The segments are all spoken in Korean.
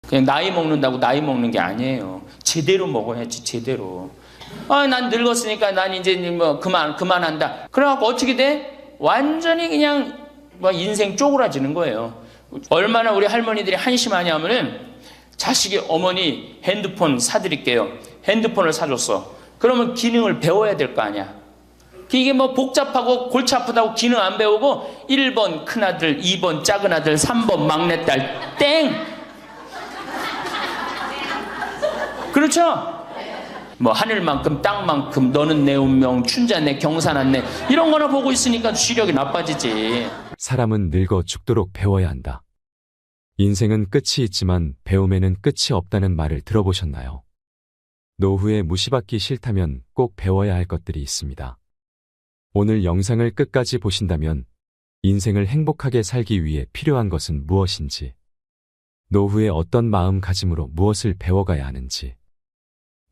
그냥 나이 먹는다고 나이 먹는 게 아니에요. 제대로 먹어야지, 제대로. 난 늙었으니까 난 이제 뭐 그만한다. 그래갖고 어떻게 돼? 완전히 그냥 뭐 인생 쪼그라지는 거예요. 얼마나 우리 할머니들이 한심하냐면은 자식이 어머니 핸드폰 사드릴게요. 핸드폰을 사줬어. 그러면 기능을 배워야 될 거 아니야. 이게 뭐 복잡하고 골치 아프다고 기능 안 배우고 1번 큰아들, 2번 작은아들, 3번 막내딸 땡! 그렇죠? 뭐 하늘만큼 땅만큼 너는 내 운명 춘자네 경사났네 이런 거나 보고 있으니까 시력이 나빠지지. 사람은 늙어 죽도록 배워야 한다. 인생은 끝이 있지만 배움에는 끝이 없다는 말을 들어보셨나요? 노후에 무시받기 싫다면 꼭 배워야 할 것들이 있습니다. 오늘 영상을 끝까지 보신다면 인생을 행복하게 살기 위해 필요한 것은 무엇인지, 노후에 어떤 마음가짐으로 무엇을 배워가야 하는지,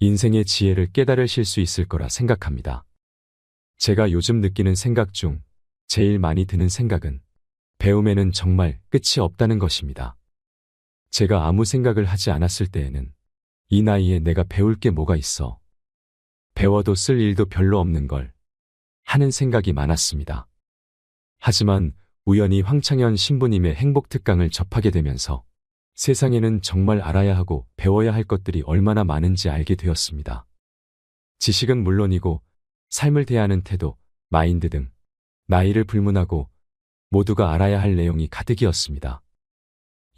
인생의 지혜를 깨달으실 수 있을 거라 생각합니다. 제가 요즘 느끼는 생각 중 제일 많이 드는 생각은 배움에는 정말 끝이 없다는 것입니다. 제가 아무 생각을 하지 않았을 때에는 이 나이에 내가 배울 게 뭐가 있어? 배워도 쓸 일도 별로 없는 걸 하는 생각이 많았습니다. 하지만 우연히 황창현 신부님의 행복특강을 접하게 되면서 세상에는 정말 알아야 하고 배워야 할 것들이 얼마나 많은지 알게 되었습니다. 지식은 물론이고 삶을 대하는 태도, 마인드 등 나이를 불문하고 모두가 알아야 할 내용이 가득이었습니다.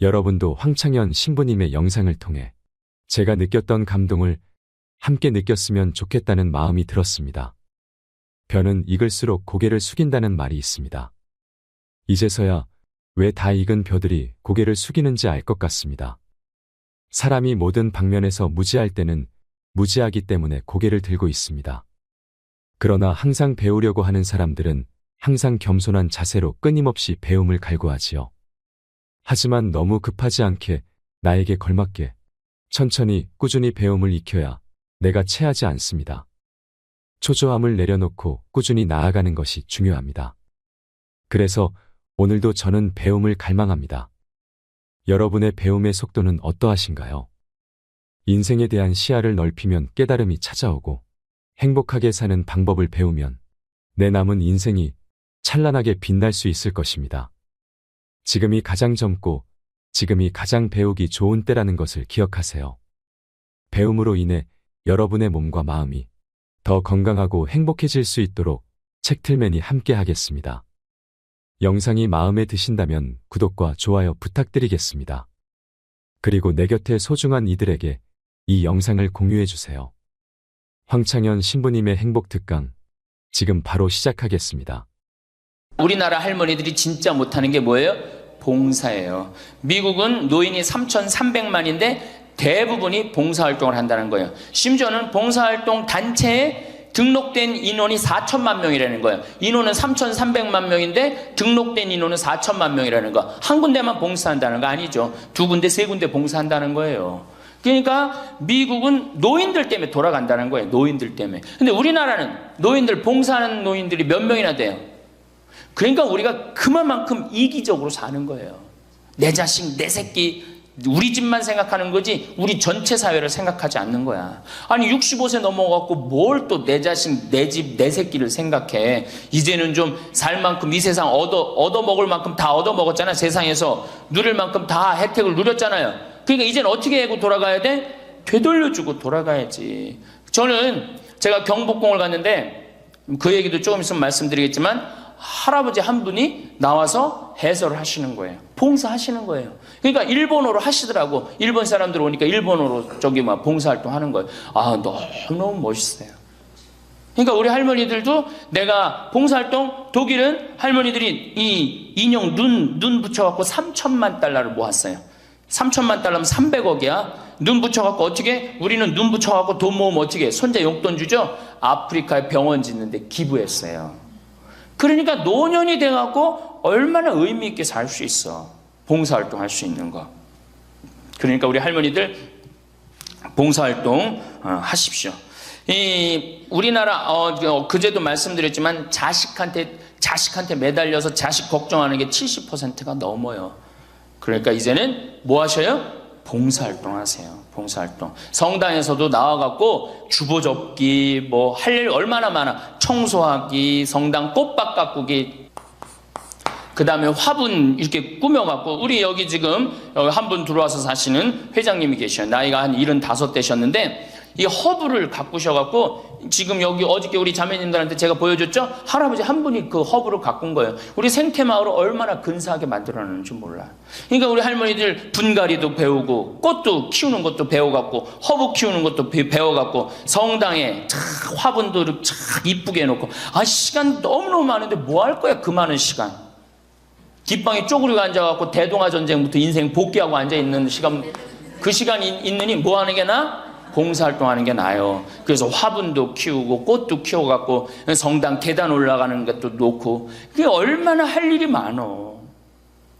여러분도 황창현 신부님의 영상을 통해 제가 느꼈던 감동을 함께 느꼈으면 좋겠다는 마음이 들었습니다. 벼는 익을수록 고개를 숙인다는 말이 있습니다. 이제서야 왜 다 익은 벼들이 고개를 숙이는지 알 것 같습니다. 사람이 모든 방면에서 무지할 때는 무지하기 때문에 고개를 들고 있습니다. 그러나 항상 배우려고 하는 사람들은 항상 겸손한 자세로 끊임없이 배움을 갈구하지요. 하지만 너무 급하지 않게 나에게 걸맞게 천천히 꾸준히 배움을 익혀야 내가 체하지 않습니다. 초조함을 내려놓고 꾸준히 나아가는 것이 중요합니다. 그래서 오늘도 저는 배움을 갈망합니다. 여러분의 배움의 속도는 어떠하신가요? 인생에 대한 시야를 넓히면 깨달음이 찾아오고 행복하게 사는 방법을 배우면 내 남은 인생이 찬란하게 빛날 수 있을 것입니다. 지금이 가장 젊고 지금이 가장 배우기 좋은 때라는 것을 기억하세요. 배움으로 인해 여러분의 몸과 마음이 더 건강하고 행복해질 수 있도록 책틀맨이 함께 하겠습니다. 영상이 마음에 드신다면 구독과 좋아요 부탁드리겠습니다. 그리고 내 곁에 소중한 이들에게 이 영상을 공유해주세요. 황창현 신부님의 행복특강 지금 바로 시작하겠습니다. 우리나라 할머니들이 진짜 못하는 게 뭐예요? 봉사예요. 미국은 노인이 3,300만인데 대부분이 봉사활동을 한다는 거예요. 심지어는 봉사활동 단체에 등록된 인원이 4천만 명이라는 거예요. 인원은 3,300만 명인데 등록된 인원은 4천만 명이라는 거. 한 군데만 봉사한다는 거 아니죠. 두 군데, 세 군데 봉사한다는 거예요. 그러니까 미국은 노인들 때문에 돌아간다는 거예요. 노인들 때문에. 근데 우리나라는 노인들, 봉사하는 노인들이 몇 명이나 돼요. 그러니까 우리가 그만큼 이기적으로 사는 거예요. 내 자식, 내 새끼, 우리 집만 생각하는 거지 우리 전체 사회를 생각하지 않는 거야. 아니 65세 넘어갖고 뭘 또 내 자식, 내 집, 내 새끼를 생각해. 이제는 좀 살 만큼 이 세상 얻어먹을 만큼 다 얻어먹었잖아. 세상에서 누릴 만큼 다 혜택을 누렸잖아요. 그러니까 이제는 어떻게 하고 돌아가야 돼? 되돌려주고 돌아가야지. 저는 제가 경복궁을 갔는데 그 얘기도 조금 있으면 말씀드리겠지만 할아버지 한 분이 나와서 해설을 하시는 거예요. 봉사하시는 거예요. 그러니까 일본어로 하시더라고. 일본 사람들 오니까 일본어로 저기 막 봉사활동 하는 거예요. 너무너무 멋있어요. 그러니까 우리 할머니들도 내가 봉사활동, 독일은 할머니들이 이 인형 눈 붙여갖고 3천만 달러를 모았어요. 3천만 달러면 300억이야. 눈 붙여갖고 어떻게? 우리는 눈 붙여갖고 돈 모으면 어떻게? 손자 용돈 주죠? 아프리카에 병원 짓는데 기부했어요. 그러니까 노년이 돼갖고 얼마나 의미 있게 살 수 있어. 봉사활동 할 수 있는 거. 그러니까 우리 할머니들 봉사활동 하십시오. 우리나라 그제도 말씀드렸지만 자식한테 매달려서 자식 걱정하는 게 70%가 넘어요. 그러니까 이제는 뭐 하셔요? 봉사활동 하세요. 봉사활동. 성당에서도 나와갖고 주보 접기, 뭐 할 일 얼마나 많아. 청소하기, 성당 꽃밭 가꾸기, 그 다음에 화분 이렇게 꾸며갖고, 우리 여기 지금 한 분 들어와서 사시는 회장님이 계셔요. 나이가 한 75 되셨는데, 이 허브를 가꾸셔갖고, 지금 여기 어저께 우리 자매님들한테 제가 보여줬죠? 할아버지 한 분이 그 허브를 가꾼 거예요. 우리 생태마을을 얼마나 근사하게 만들어놨는지 몰라. 그러니까 우리 할머니들 분갈이도 배우고, 꽃도 키우는 것도 배워갖고, 허브 키우는 것도 배워갖고, 성당에 참 화분도 참 이쁘게 해놓고, 아, 시간 너무너무 많은데 뭐 할 거야, 그 많은 시간. 깃방에 쪼그리고 앉아갖고 대동아 전쟁부터 인생 복귀하고 앉아있는 시간, 그 시간이 있느니 뭐 하는 게 나아? 봉사활동하는 게 나아요. 그래서 화분도 키우고 꽃도 키워갖고 성당 계단 올라가는 것도 놓고, 그게 얼마나 할 일이 많어.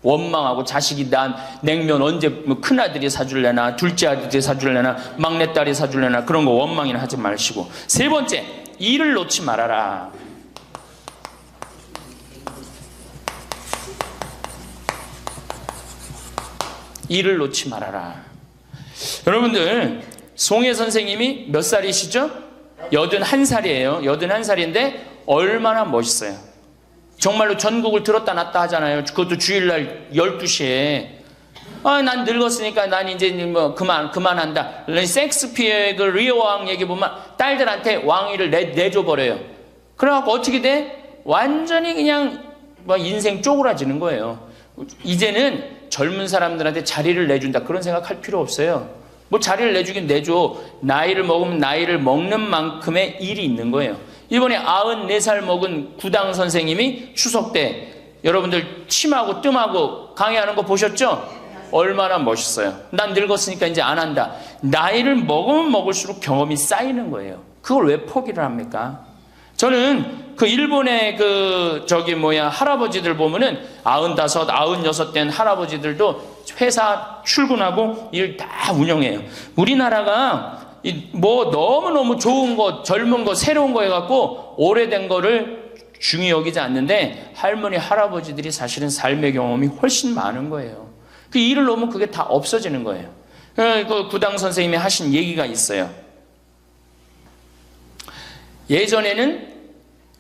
원망하고 자식이 난 냉면 언제 뭐 큰아들이 사줄래나 둘째 아들이 사줄래나 막내딸이 사줄래나 그런 거 원망이나 하지 마시고. 세 번째, 일을 놓지 말아라. 일을 놓지 말아라. 여러분들, 송혜 선생님이 몇 살이시죠? 81살이에요. 81살인데 얼마나 멋있어요. 정말로 전국을 들었다 놨다 하잖아요. 그것도 주일날 12시에. 아, 난 늙었으니까 난 이제 뭐 그만한다. 셰익스피어의 그 리오 왕 얘기 보면 딸들한테 왕위를 내줘버려요. 그래갖고 어떻게 돼? 완전히 그냥 뭐 인생 쪼그라지는 거예요. 이제는 젊은 사람들한테 자리를 내준다, 그런 생각할 필요 없어요. 뭐 자리를 내주긴 내줘. 나이를 먹으면 나이를 먹는 만큼의 일이 있는 거예요. 이번에 94살 먹은 구당 선생님이 추석 때 여러분들 침하고 뜸하고 강의하는 거 보셨죠? 얼마나 멋있어요. 난 늙었으니까 이제 안 한다. 나이를 먹으면 먹을수록 경험이 쌓이는 거예요. 그걸 왜 포기를 합니까? 저는 그 일본의 할아버지들 보면은 95, 96 된 할아버지들도 회사 출근하고 일 다 운영해요. 우리나라가 뭐 너무너무 좋은 거, 젊은 거, 새로운 거 해갖고 오래된 거를 중히 여기지 않는데, 할머니, 할아버지들이 사실은 삶의 경험이 훨씬 많은 거예요. 그 일을 놓으면 그게 다 없어지는 거예요. 그 구당 선생님이 하신 얘기가 있어요. 예전에는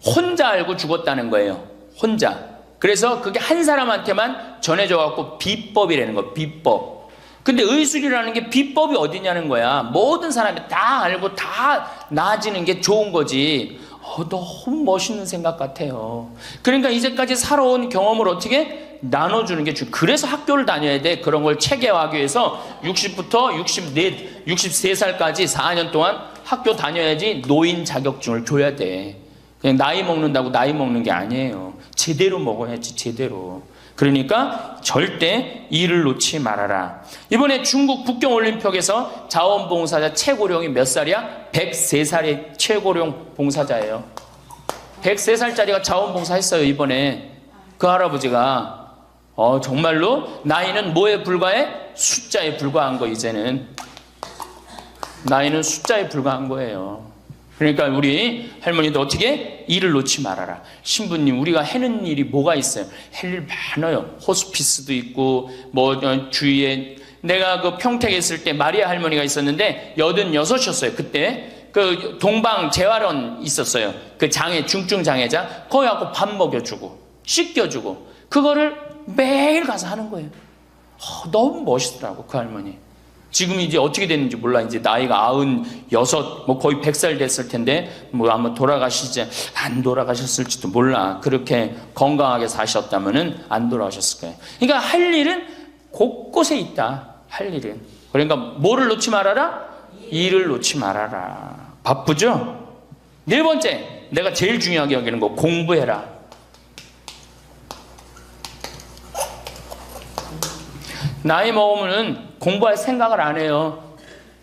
혼자 알고 죽었다는 거예요. 혼자. 그래서 그게 한 사람한테만 전해져갖고 비법이라는 거예요. 비법. 근데 의술이라는 게 비법이 어디냐는 거야. 모든 사람이 다 알고 다 나아지는 게 좋은 거지. 너무 멋있는 생각 같아요. 그러니까 이제까지 살아온 경험을 어떻게 나눠주는 게 중요해. 그래서 학교를 다녀야 돼. 그런 걸 체계화하기 위해서 60부터 63살까지 4년 동안 학교 다녀야지 노인 자격증을 줘야 돼. 그냥 나이 먹는다고 나이 먹는 게 아니에요. 제대로 먹어야지, 제대로. 그러니까 절대 일을 놓지 말아라. 이번에 중국 북경올림픽에서 자원봉사자 최고령이 몇 살이야? 103살의 최고령 봉사자예요. 103살짜리가 자원봉사 했어요, 이번에. 그 할아버지가. 정말로 나이는 뭐에 불과해? 숫자에 불과한 거, 이제는. 나이는 숫자에 불과한 거예요. 그러니까 우리 할머니도 어떻게? 일을 놓지 말아라. 신부님, 우리가 해는 일이 뭐가 있어요? 할 일 많아요. 호스피스도 있고, 주위에. 내가 그 평택에 있을 때 마리아 할머니가 있었는데 86이었어요. 그때 그 동방 재활원 있었어요. 그 중증 장애자. 거기 가고 밥 먹여주고 씻겨주고 그거를 매일 가서 하는 거예요. 너무 멋있더라고, 그 할머니. 지금 이제 어떻게 됐는지 몰라. 이제 나이가 96, 거의 100살 됐을 텐데, 아마 안 돌아가셨을지도 몰라. 그렇게 건강하게 사셨다면은 안 돌아가셨을 거예요. 그러니까 할 일은 곳곳에 있다. 할 일은. 그러니까 뭐를 놓지 말아라? 일을 놓지 말아라. 바쁘죠? 네 번째, 내가 제일 중요하게 여기는 거, 공부해라. 나이 먹으면은 공부할 생각을 안 해요.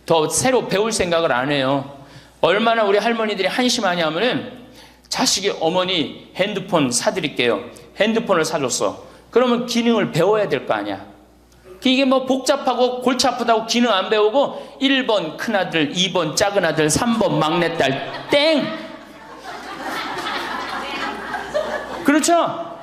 더 새로 배울 생각을 안 해요. 얼마나 우리 할머니들이 한심하냐 하면은 자식이 어머니 핸드폰 사드릴게요. 핸드폰을 사줬어. 그러면 기능을 배워야 될 거 아니야. 이게 복잡하고 골치 아프다고 기능 안 배우고 1번 큰아들, 2번 작은아들, 3번 막내딸 땡. 그렇죠?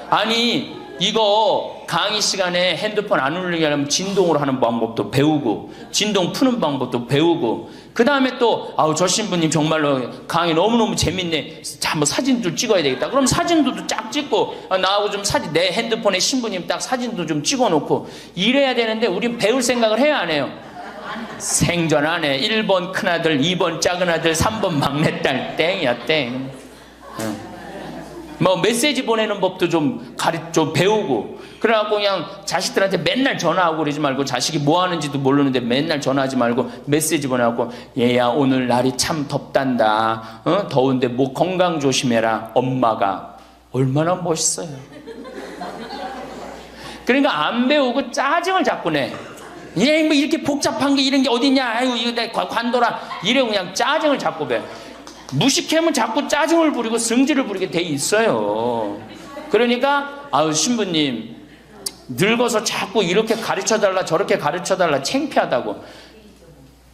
아니 이거 강의 시간에 핸드폰 안 울리게 하려면 진동으로 하는 방법도 배우고, 진동 푸는 방법도 배우고, 그 다음에 또 아우 저 신부님 정말로 강의 너무너무 재밌네, 자, 한번 사진도 찍어야 되겠다. 그럼 사진도 쫙 찍고, 나하고 좀 사진, 내 핸드폰에 신부님 딱 사진도 좀 찍어놓고 이래야 되는데, 우린 배울 생각을 해야 안 해요? 생전 안 해. 1번 큰아들, 2번 작은아들, 3번 막내딸, 땡이야 땡. 뭐 메시지 보내는 법도 좀 좀 배우고, 그래갖고 그냥 자식들한테 맨날 전화하고 그러지 말고, 자식이 뭐 하는지도 모르는데 맨날 전화하지 말고 메시지 보내갖고, 얘야 오늘 날이 참 덥단다, 더운데 뭐 건강 조심해라, 엄마가. 얼마나 멋있어요. 그러니까 안 배우고 짜증을 자꾸 내. 얘 뭐 이렇게 복잡한 게 이런 게 어딨냐, 아이고 이거 내 관둬라, 이러고 그냥 짜증을 자꾸 내. 무식하면 자꾸 짜증을 부리고 성질을 부리게 돼 있어요. 그러니까 아유 신부님 늙어서 자꾸 이렇게 가르쳐달라 저렇게 가르쳐달라 창피하다고.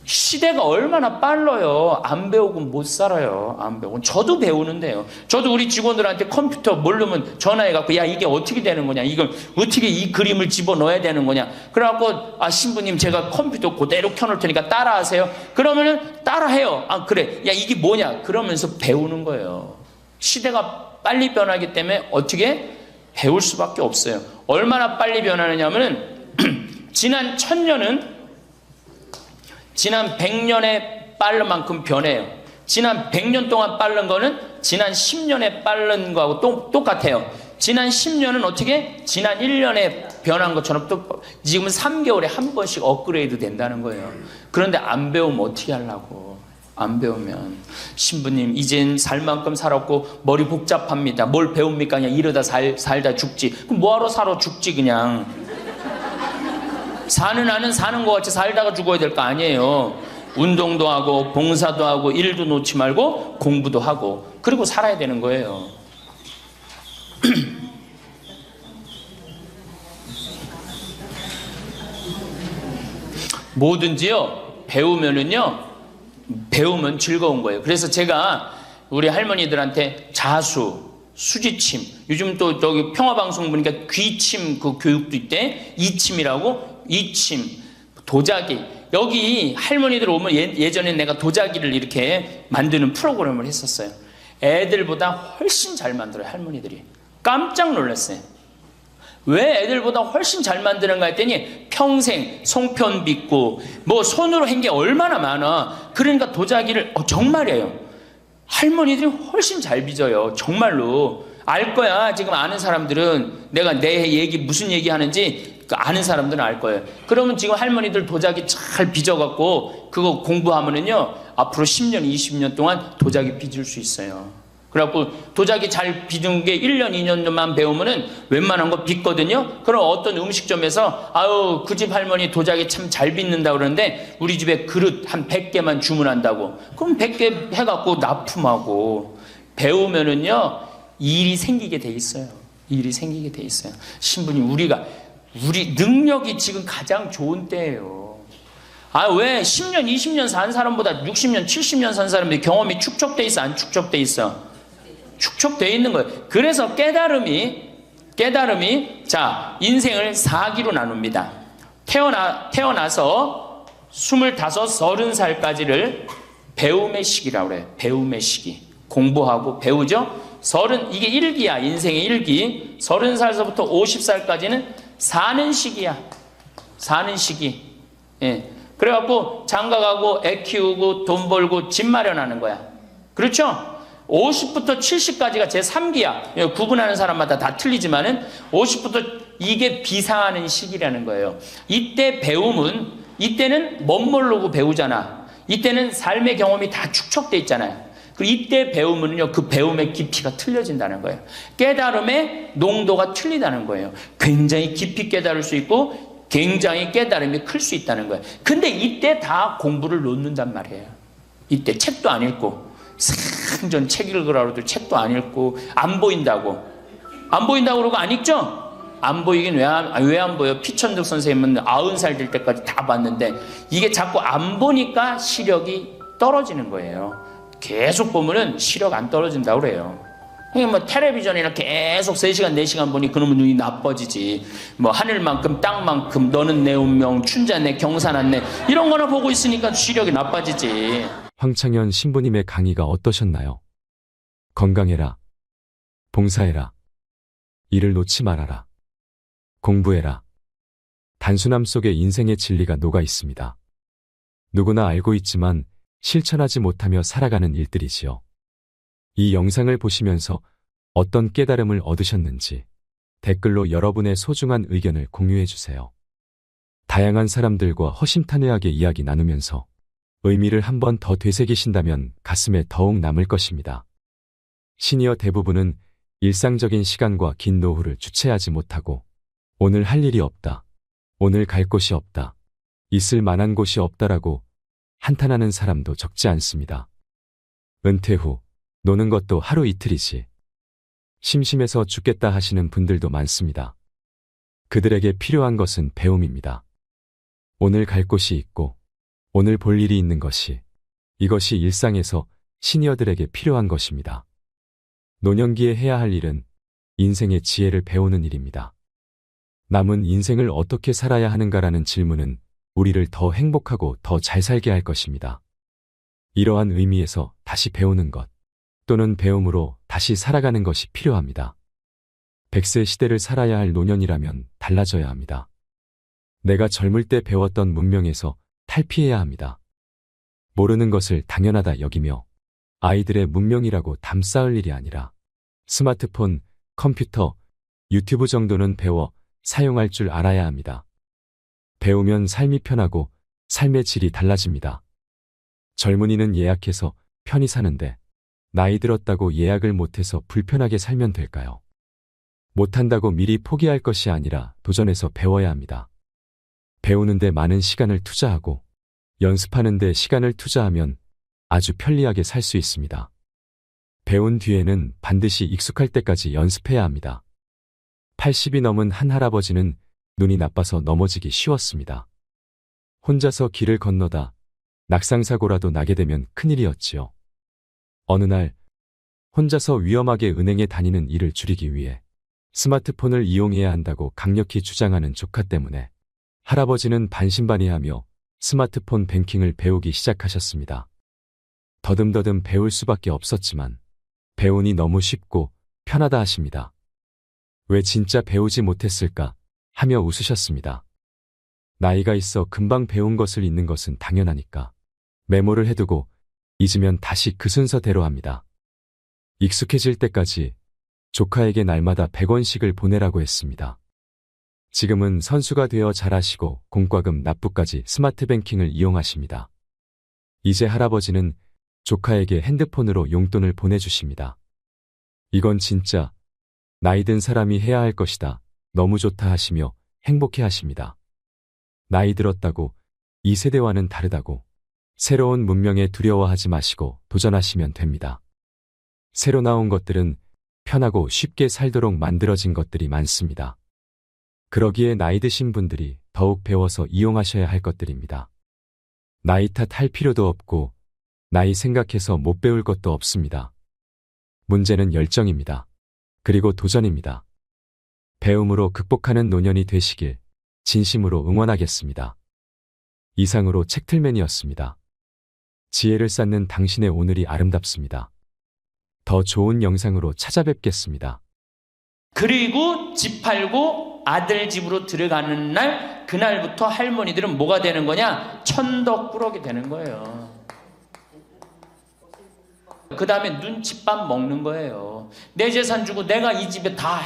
시대가 얼마나 빨라요. 안 배우고 못 살아요. 안 배우고. 저도 배우는데요. 저도 우리 직원들한테 컴퓨터 모르면 전화해갖고, 야 이게 어떻게 되는 거냐, 이걸 어떻게 이 그림을 집어넣어야 되는 거냐. 그래갖고 아 신부님 제가 컴퓨터 그대로 켜놓을 테니까 따라하세요. 그러면은 따라해요. 아 그래, 야 이게 뭐냐, 그러면서 배우는 거예요. 시대가 빨리 변하기 때문에 어떻게 배울 수밖에 없어요. 얼마나 빨리 변하느냐면은 지난 1000년은 지난 100년에 빠른 만큼 변해요. 지난 100년 동안 빠른 거는 지난 10년에 빠른 거하고 똑같아요. 지난 10년은 어떻게? 지난 1년에 변한 것처럼 또 지금은 3개월에 한 번씩 업그레이드 된다는 거예요. 그런데 안 배우면 어떻게 하려고. 안 배우면. 신부님 이젠 살 만큼 살았고 머리 복잡합니다. 뭘 배웁니까? 그냥 이러다 살다 죽지. 그럼 뭐하러 살아 죽지 그냥. 사는 아는 사는 것 같이 살다가 죽어야 될 거 아니에요. 운동도 하고 봉사도 하고 일도 놓지 말고 공부도 하고 그리고 살아야 되는 거예요. 뭐든지요 배우면 즐거운 거예요. 그래서 제가 우리 할머니들한테 자수, 수지침, 요즘 또 저기 평화방송 보니까 귀침 그 교육도 있대. 이침이라고. 이침, 도자기. 여기 할머니들 오면 예전에 내가 도자기를 이렇게 만드는 프로그램을 했었어요. 애들보다 훨씬 잘 만들어요. 할머니들이. 깜짝 놀랐어요. 왜 애들보다 훨씬 잘 만드는가 했더니 평생 송편 빚고 뭐 손으로 한 게 얼마나 많아. 그러니까 도자기를 정말이에요. 할머니들이 훨씬 잘 빚어요. 정말로. 알 거야. 지금 아는 사람들은 내가 내 얘기 무슨 얘기 하는지 아는 사람들은 알 거예요. 그러면 지금 할머니들 도자기 잘 빚어갖고 그거 공부하면은요 앞으로 10년 20년 동안 도자기 빚을 수 있어요. 그래갖고 도자기 잘 빚은 게 1년 2년만 배우면은 웬만한 거 빚거든요. 그럼 어떤 음식점에서 아유 그 집 할머니 도자기 참 잘 빚는다 그러는데 우리 집에 그릇 한 100개만 주문한다고. 그럼 100개 해갖고 납품하고. 배우면은요 일이 생기게 돼 있어요. 일이 생기게 돼 있어요. 신부님 우리 능력이 지금 가장 좋은 때예요. 아, 왜 10년, 20년 산 사람보다 60년, 70년 산 사람들이 경험이 축적돼 있어? 안 축적돼 있어? 축적돼 있는 거예요. 그래서 깨달음이 자, 인생을 4기로 나눕니다. 태어나서 25, 30살까지를 배움의 시기라고 그래요. 배움의 시기. 공부하고 배우죠? 이게 1기야. 인생의 1기. 30살서부터 50살까지는 사는 시기야. 사는 시기. 예. 그래갖고 장가가고 애 키우고 돈 벌고 집 마련하는 거야. 그렇죠? 50부터 70까지가 제 3기야. 구분하는 사람마다 다 틀리지만은 50부터 이게 비상하는 시기라는 거예요. 이때는 못 모르고 배우잖아. 이때는 삶의 경험이 다 축적돼 있잖아요. 그리고 이때 배우면요, 그 배움의 깊이가 틀려진다는 거예요. 깨달음의 농도가 틀리다는 거예요. 굉장히 깊이 깨달을 수 있고 굉장히 깨달음이 클 수 있다는 거예요. 근데 이때 다 공부를 놓는단 말이에요. 이때 책도 안 읽고 생전 책 읽으라고 해도 책도 안 읽고 안 보인다고 그러고 안 읽죠? 안 보이긴 왜 안 보여? 피천득 선생님은 90살 될 때까지 다 봤는데 이게 자꾸 안 보니까 시력이 떨어지는 거예요. 계속 보면은 시력 안 떨어진다고 그래요. 이게 뭐 텔레비전이나 계속 3시간, 4시간 보니 그놈의 눈이 나빠지지. 뭐 하늘만큼 땅만큼 너는 내 운명, 춘자네, 경사났네 이런 거나 보고 있으니까 시력이 나빠지지. 황창현 신부님의 강의가 어떠셨나요? 건강해라. 봉사해라. 일을 놓지 말아라. 공부해라. 단순함 속에 인생의 진리가 녹아 있습니다. 누구나 알고 있지만 실천하지 못하며 살아가는 일들이지요. 이 영상을 보시면서 어떤 깨달음을 얻으셨는지 댓글로 여러분의 소중한 의견을 공유해 주세요. 다양한 사람들과 허심탄회하게 이야기 나누면서 의미를 한 번 더 되새기신다면 가슴에 더욱 남을 것입니다. 시니어 대부분은 일상적인 시간과 긴 노후를 주체하지 못하고 오늘 할 일이 없다. 오늘 갈 곳이 없다. 있을 만한 곳이 없다라고 한탄하는 사람도 적지 않습니다. 은퇴 후 노는 것도 하루 이틀이지. 심심해서 죽겠다 하시는 분들도 많습니다. 그들에게 필요한 것은 배움입니다. 오늘 갈 곳이 있고 오늘 볼 일이 있는 것이 이것이 일상에서 시니어들에게 필요한 것입니다. 노년기에 해야 할 일은 인생의 지혜를 배우는 일입니다. 남은 인생을 어떻게 살아야 하는가라는 질문은 우리를 더 행복하고 더 잘 살게 할 것입니다. 이러한 의미에서 다시 배우는 것 또는 배움으로 다시 살아가는 것이 필요합니다. 100세 시대를 살아야 할 노년이라면 달라져야 합니다. 내가 젊을 때 배웠던 문명에서 탈피해야 합니다. 모르는 것을 당연하다 여기며 아이들의 문명이라고 담쌓을 일이 아니라 스마트폰, 컴퓨터, 유튜브 정도는 배워 사용할 줄 알아야 합니다. 배우면 삶이 편하고 삶의 질이 달라집니다. 젊은이는 예약해서 편히 사는데 나이 들었다고 예약을 못해서 불편하게 살면 될까요? 못한다고 미리 포기할 것이 아니라 도전해서 배워야 합니다. 배우는데 많은 시간을 투자하고 연습하는데 시간을 투자하면 아주 편리하게 살 수 있습니다. 배운 뒤에는 반드시 익숙할 때까지 연습해야 합니다. 80이 넘은 한 할아버지는 눈이 나빠서 넘어지기 쉬웠습니다. 혼자서 길을 건너다 낙상사고라도 나게 되면 큰일이었지요. 어느 날 혼자서 위험하게 은행에 다니는 일을 줄이기 위해 스마트폰을 이용해야 한다고 강력히 주장하는 조카 때문에 할아버지는 반신반의하며 스마트폰 뱅킹을 배우기 시작하셨습니다. 더듬더듬 배울 수밖에 없었지만 배우니 너무 쉽고 편하다 하십니다. 왜 진짜 배우지 못했을까 하며 웃으셨습니다. 나이가 있어 금방 배운 것을 잊는 것은 당연하니까 메모를 해두고 잊으면 다시 그 순서대로 합니다. 익숙해질 때까지 조카에게 날마다 100원씩을 보내라고 했습니다. 지금은 선수가 되어 잘하시고 공과금 납부까지 스마트 뱅킹을 이용하십니다. 이제 할아버지는 조카에게 핸드폰으로 용돈을 보내주십니다. 이건 진짜 나이 든 사람이 해야 할 것이다. 너무 좋다 하시며 행복해 하십니다. 나이 들었다고 이 세대와는 다르다고 새로운 문명에 두려워하지 마시고 도전하시면 됩니다. 새로 나온 것들은 편하고 쉽게 살도록 만들어진 것들이 많습니다. 그러기에 나이 드신 분들이 더욱 배워서 이용하셔야 할 것들입니다. 나이 탓할 필요도 없고 나이 생각해서 못 배울 것도 없습니다. 문제는 열정입니다. 그리고 도전입니다. 배움으로 극복하는 노년이 되시길 진심으로 응원하겠습니다. 이상으로 책틀맨이었습니다. 지혜를 쌓는 당신의 오늘이 아름답습니다. 더 좋은 영상으로 찾아뵙겠습니다. 그리고 집 팔고 아들 집으로 들어가는 날 그날부터 할머니들은 뭐가 되는 거냐? 천덕꾸러기 되는 거예요. 그 다음에 눈칫밥 먹는 거예요. 내 재산 주고 내가 이 집에 다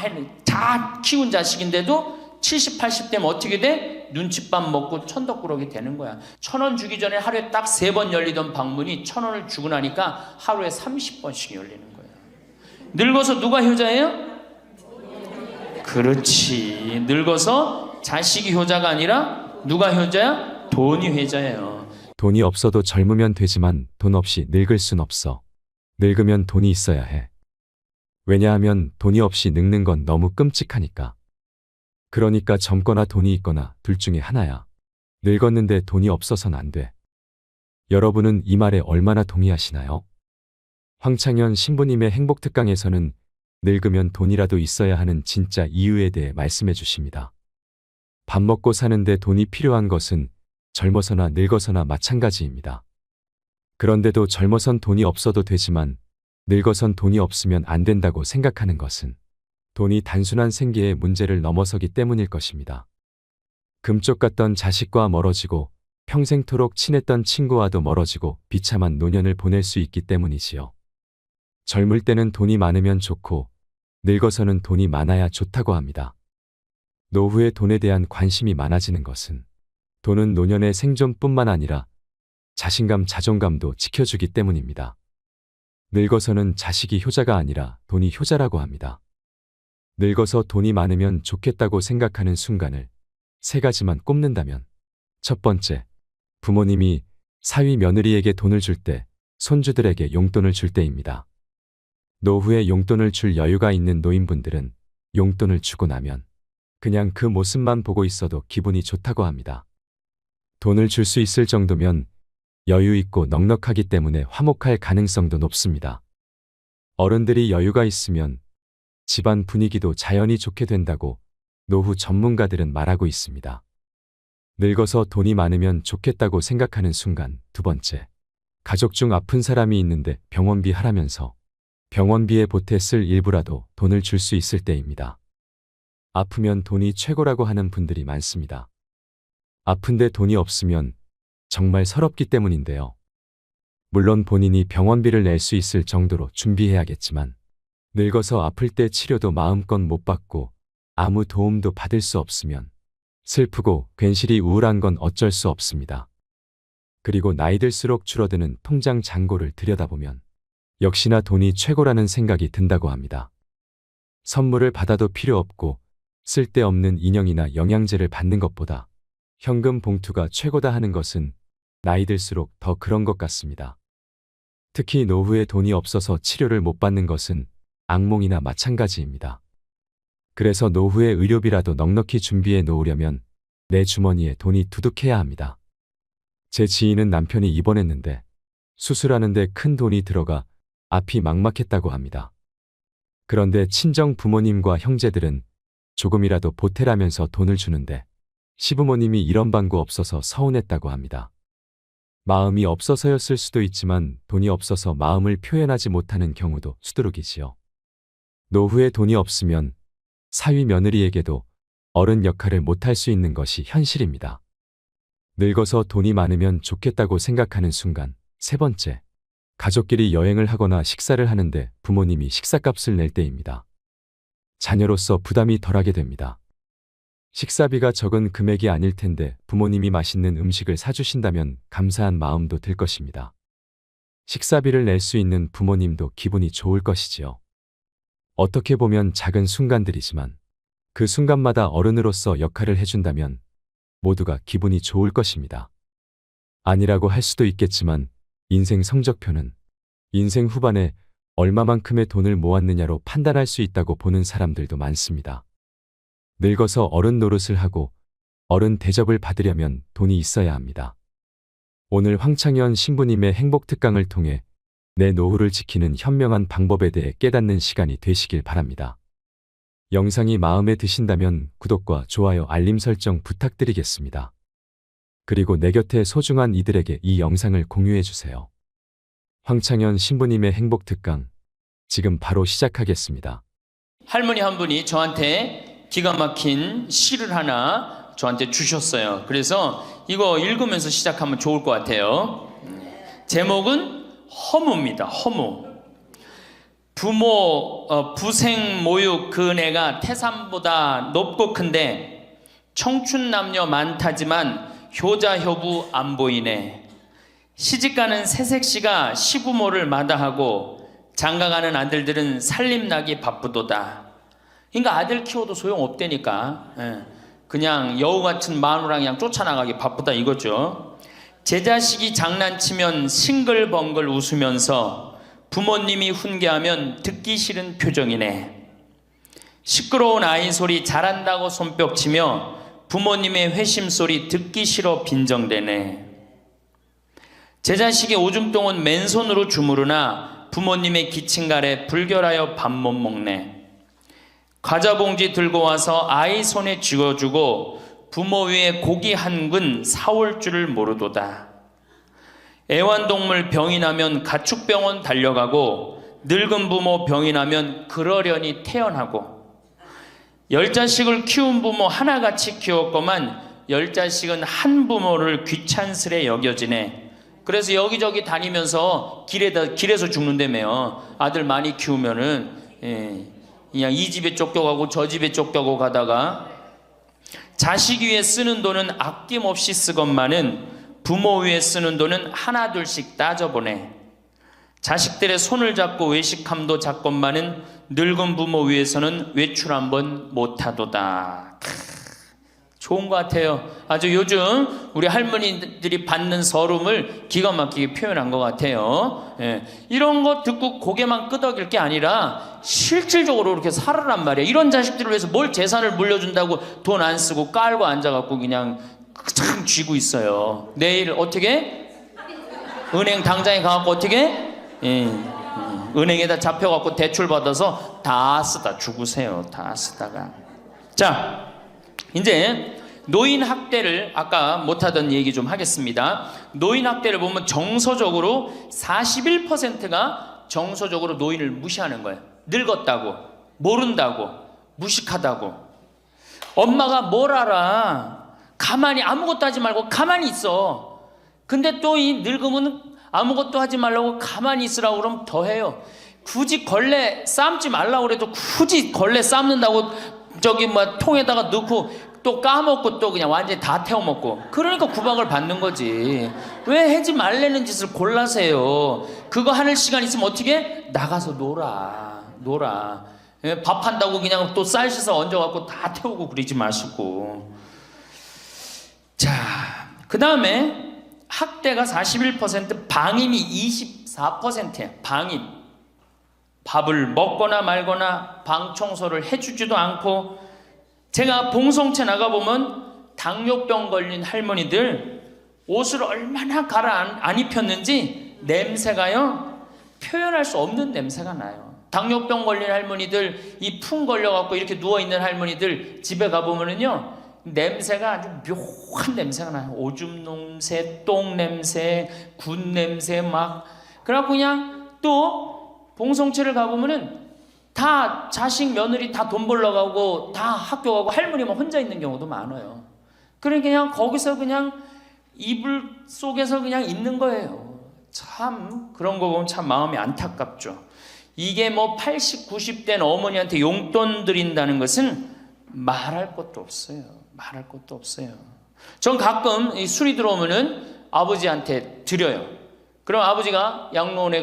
키운 자식인데도 70, 80 되면 어떻게 돼? 눈칫밥 먹고 천덕꾸러기 되는 거야. 1,000원 주기 전에 하루에 딱 3번 열리던 방문이 1,000원을 주고 나니까 하루에 30번씩 열리는 거야. 늙어서 누가 효자예요? 그렇지. 늙어서 자식이 효자가 아니라 누가 효자야? 돈이 효자예요. 돈이 없어도 젊으면 되지만 돈 없이 늙을 순 없어. 늙으면 돈이 있어야 해. 왜냐하면 돈이 없이 늙는 건 너무 끔찍하니까. 그러니까 젊거나 돈이 있거나 둘 중에 하나야. 늙었는데 돈이 없어선 안 돼. 여러분은 이 말에 얼마나 동의하시나요? 황창현 신부님의 행복특강에서는 늙으면 돈이라도 있어야 하는 진짜 이유에 대해 말씀해 주십니다. 밥 먹고 사는데 돈이 필요한 것은 젊어서나 늙어서나 마찬가지입니다. 그런데도 젊어선 돈이 없어도 되지만 늙어선 돈이 없으면 안 된다고 생각하는 것은 돈이 단순한 생계의 문제를 넘어서기 때문일 것입니다. 금쪽 같던 자식과 멀어지고 평생토록 친했던 친구와도 멀어지고 비참한 노년을 보낼 수 있기 때문이지요. 젊을 때는 돈이 많으면 좋고 늙어서는 돈이 많아야 좋다고 합니다. 노후에 돈에 대한 관심이 많아지는 것은 돈은 노년의 생존뿐만 아니라 자신감, 자존감도 지켜주기 때문입니다. 늙어서는 자식이 효자가 아니라 돈이 효자라고 합니다. 늙어서 돈이 많으면 좋겠다고 생각하는 순간을 세 가지만 꼽는다면, 첫 번째, 부모님이 사위 며느리에게 돈을 줄 때, 손주들에게 용돈을 줄 때입니다. 노후에 용돈을 줄 여유가 있는 노인분들은 용돈을 주고 나면 그냥 그 모습만 보고 있어도 기분이 좋다고 합니다. 돈을 줄 수 있을 정도면 여유 있고 넉넉하기 때문에 화목할 가능성도 높습니다. 어른들이 여유가 있으면 집안 분위기도 자연히 좋게 된다고 노후 전문가들은 말하고 있습니다. 늙어서 돈이 많으면 좋겠다고 생각하는 순간, 두 번째, 가족 중 아픈 사람이 있는데 병원비 하라면서 병원비에 보태 쓸 일부라도 돈을 줄 수 있을 때입니다. 아프면 돈이 최고라고 하는 분들이 많습니다. 아픈데 돈이 없으면 정말 서럽기 때문인데요. 물론 본인이 병원비를 낼 수 있을 정도로 준비해야겠지만 늙어서 아플 때 치료도 마음껏 못 받고 아무 도움도 받을 수 없으면 슬프고 괜시리 우울한 건 어쩔 수 없습니다. 그리고 나이 들수록 줄어드는 통장 잔고를 들여다보면 역시나 돈이 최고라는 생각이 든다고 합니다. 선물을 받아도 필요 없고 쓸데없는 인형이나 영양제를 받는 것보다 현금 봉투가 최고다 하는 것은 나이 들수록 더 그런 것 같습니다. 특히 노후에 돈이 없어서 치료를 못 받는 것은 악몽이나 마찬가지입니다. 그래서 노후에 의료비라도 넉넉히 준비해 놓으려면 내 주머니에 돈이 두둑해야 합니다. 제 지인은 남편이 입원했는데 수술하는데 큰 돈이 들어가 앞이 막막했다고 합니다. 그런데 친정 부모님과 형제들은 조금이라도 보태라면서 돈을 주는데 시부모님이 이런 방구 없어서 서운했다고 합니다. 마음이 없어서였을 수도 있지만 돈이 없어서 마음을 표현하지 못하는 경우도 수두룩이지요. 노후에 돈이 없으면 사위 며느리에게도 어른 역할을 못할 수 있는 것이 현실입니다. 늙어서 돈이 많으면 좋겠다고 생각하는 순간, 세 번째, 가족끼리 여행을 하거나 식사를 하는데 부모님이 식사값을 낼 때입니다. 자녀로서 부담이 덜하게 됩니다. 식사비가 적은 금액이 아닐 텐데 부모님이 맛있는 음식을 사주신다면 감사한 마음도 들 것입니다. 식사비를 낼 수 있는 부모님도 기분이 좋을 것이지요. 어떻게 보면 작은 순간들이지만 그 순간마다 어른으로서 역할을 해준다면 모두가 기분이 좋을 것입니다. 아니라고 할 수도 있겠지만 인생 성적표는 인생 후반에 얼마만큼의 돈을 모았느냐로 판단할 수 있다고 보는 사람들도 많습니다. 늙어서 어른 노릇을 하고 어른 대접을 받으려면 돈이 있어야 합니다. 오늘 황창현 신부님의 행복특강을 통해 내 노후를 지키는 현명한 방법에 대해 깨닫는 시간이 되시길 바랍니다. 영상이 마음에 드신다면 구독과 좋아요, 알림 설정 부탁드리겠습니다. 그리고 내 곁에 소중한 이들에게 이 영상을 공유해 주세요. 황창현 신부님의 행복특강, 지금 바로 시작하겠습니다. 할머니 한 분이 저한테 기가 막힌 시를 하나 저한테 주셨어요. 그래서 이거 읽으면서 시작하면 좋을 것 같아요. 제목은 허무입니다. 허무. 부생 모육 그네가 태산보다 높고 큰데 청춘 남녀 많다지만 효자 효부 안 보이네. 시집가는 새색시가 시부모를 마다하고 장가가는 아들들은 살림나기 바쁘도다. 그러니까 아들 키워도 소용없다니까. 그냥 여우 같은 마누라 그냥 쫓아나가기 바쁘다 이거죠. 제 자식이 장난치면 싱글벙글 웃으면서 부모님이 훈계하면 듣기 싫은 표정이네. 시끄러운 아이 소리 잘한다고 손뼉치며 부모님의 회심 소리 듣기 싫어 빈정대네. 제 자식이 오줌똥은 맨손으로 주무르나 부모님의 기침 아래 불결하여 밥 못 먹네. 과자 봉지 들고 와서 아이 손에 쥐어주고 부모 위에 고기 한 근 사올 줄을 모르도다. 애완동물 병이 나면 가축병원 달려가고 늙은 부모 병이 나면 그러려니 태어나고 10자식을 키운 부모 하나같이 키웠건만 10자식은 한 부모를 귀찮스레 여겨지네. 그래서 여기저기 다니면서 길에서 죽는다며요. 아들 많이 키우면은 그냥 이 집에 쫓겨가고 저 집에 쫓겨가고 가다가 자식 위에 쓰는 돈은 아낌없이 쓰건만은 부모 위에 쓰는 돈은 하나 둘씩 따져보네. 자식들의 손을 잡고 외식함도 작건만은 늙은 부모 위에서는 외출 한번 못하도다. 좋은 것 같아요. 아주 요즘 우리 할머니들이 받는 서름을 기가 막히게 표현한 것 같아요. 이런 거 듣고 고개만 끄덕일 게 아니라 실질적으로 이렇게 살아란 말이에요. 이런 자식들을 위해서 뭘 재산을 물려준다고 돈 안 쓰고 깔고 앉아갖고 그냥 참 쥐고 있어요. 내일 어떻게? 은행 당장에 가갖고 어떻게? 은행에다 잡혀갖고 대출 받아서 다 쓰다 죽으세요. 다 쓰다가. 자, 이제 노인 학대를 아까 못하던 얘기 좀 하겠습니다. 노인 학대를 보면 정서적으로 41%가 정서적으로 노인을 무시하는 거예요. 늙었다고, 모른다고, 무식하다고. 엄마가 뭘 알아? 가만히 아무것도 하지 말고 가만히 있어. 근데 또 이 늙으면 아무것도 하지 말라고 가만히 있으라고 그러면 더 해요. 굳이 걸레 삶지 말라고 그래도 굳이 걸레 삶는다고 저기 뭐 통에다가 넣고 또 까먹고 또 그냥 완전히 다 태워 먹고. 그러니까 구박을 받는 거지. 왜 하지 말라는 짓을 골라세요? 그거 하는 시간 있으면 어떻게? 나가서 놀아. 밥 한다고 그냥 또 쌀 씻어 얹어갖고 다 태우고 그러지 마시고. 자, 그 다음에 학대가 41%, 방임이 24%예요. 방임. 밥을 먹거나 말거나 방 청소를 해주지도 않고. 제가 봉송체 나가보면 당뇨병 걸린 할머니들 옷을 얼마나 갈아 안 입혔는지 냄새가요, 표현할 수 없는 냄새가 나요. 당뇨병 걸린 할머니들, 이 풍 걸려갖고 이렇게 누워있는 할머니들 집에 가보면은요, 냄새가 아주 묘한 냄새가 나요. 오줌 냄새, 똥 냄새, 군 냄새 막. 그래갖고 그냥 또 봉송체를 가보면은 다 자식 며느리 다 돈 벌러 가고 다 학교 가고 할머니만 혼자 있는 경우도 많아요. 그러니까 그냥 거기서 그냥 이불 속에서 그냥 있는 거예요. 참 그런 거 보면 참 마음이 안타깝죠. 이게 뭐 80, 90된 어머니한테 용돈 드린다는 것은 말할 것도 없어요. 말할 것도 없어요. 전 가끔 이 술이 들어오면은 아버지한테 드려요. 그럼 아버지가 양로원에